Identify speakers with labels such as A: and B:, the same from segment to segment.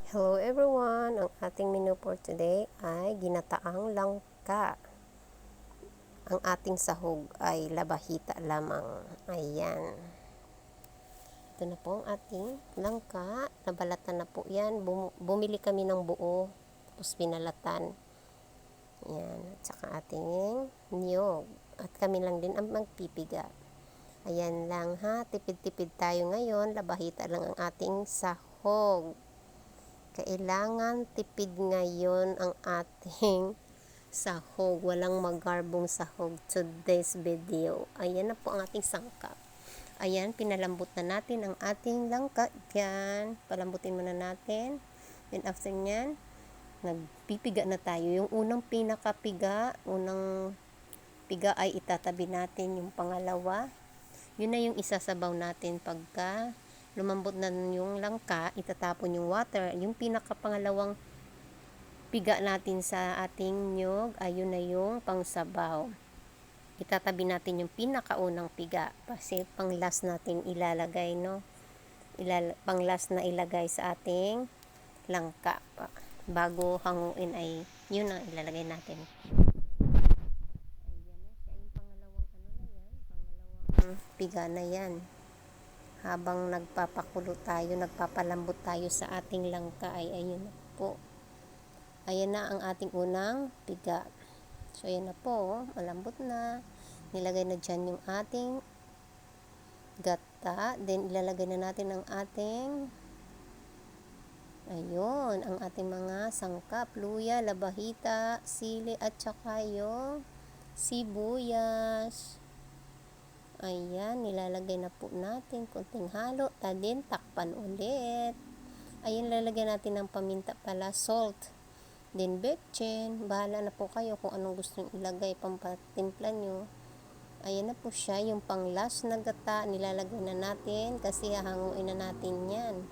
A: Hello everyone! Ang ating menu for today ay ginataang langka. Ang ating sahog ay labahita lamang. Ayan. Ito na po ang ating langka. Nabalatan na po yan. Bumili kami ng buo. Tapos binalatan. Ayan. At saka ating niyog. At kami lang din ang magpipiga. Ayan lang ha. Tipid-tipid tayo ngayon. Labahita lang ang ating sahog. Kailangan tipid ngayon ang ating sahog. Walang magarbong sahog today's video. Ayan na po ang ating sangkap. Ayan, pinalambot na natin ang ating langka. Yan, palambutin muna natin. Then after nyan, nagpipiga na tayo. Yung unang pinakapiga, unang piga ay itatabi natin. Yung pangalawa, yun na yung isasabaw natin pagka lumambot na yung langka, itatapon yung water. Yung pinakapangalawang piga natin sa ating nyog, ayun na yung pangsabaw. Itatabi natin yung pinakaunang piga kasi pang last natin ilalagay, no? Pang last na ilagay sa ating langka. Bago hanguin ay yun ang ilalagay natin. Ayan na siya, yung pangalawang piga na yan. Habang nagpapakulo tayo, nagpapalambot tayo sa ating langka ay ayun na po. Ayan na ang ating unang piga. So ayan na po, malambot na. Nilagay na dyan yung ating gata. Then ilalagay na natin ang ating ayun, ang ating mga sangkap, luya, labahita, sili at saka yung sibuyas. Ayan, nilalagay na po natin konting halo, then takpan ulit. Ayan, lalagyan natin ng paminta pala, salt, then betchin. Bahala na po kayo kung anong gusto nyo ilagay, pampatimpla nyo. Ayan na po siya, yung pang last na gata, nilalagay na natin kasi hahanguin na natin yan.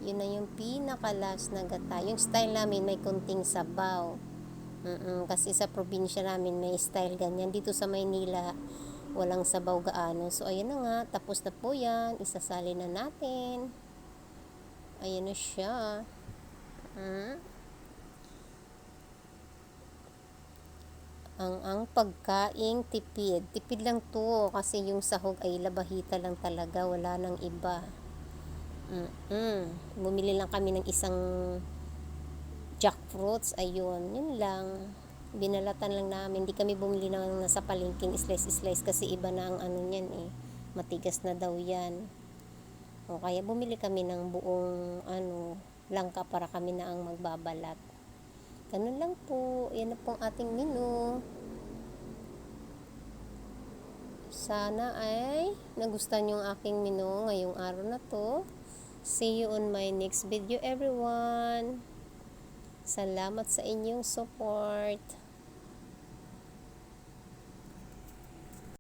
A: Yun na yung pinaka last na gata. Yung style namin may konting sabaw. Kasi sa probinsya namin may style ganyan. Dito sa Maynila, walang sabaw gaano. So, ayan na nga. Tapos na po yan. Isasali na natin. Ayan na siya. Ang pagkaing tipid. Tipid lang to kasi yung sahog ay labahita lang talaga. Wala nang iba. Bumili lang kami ng isang jackfruits. Ayun. Yun lang. Binalatan lang namin. Hindi kami bumili ng nasa palengking slice kasi iba na ang ano niyan eh. Matigas na daw yan. O kaya bumili kami ng buong langka para kami na ang magbabalat. Ganun lang po. Yan na po ang ating menu. Sana ay nagustuhan yung aking menu ngayong araw na to. See you on my next video everyone. Salamat sa inyong support.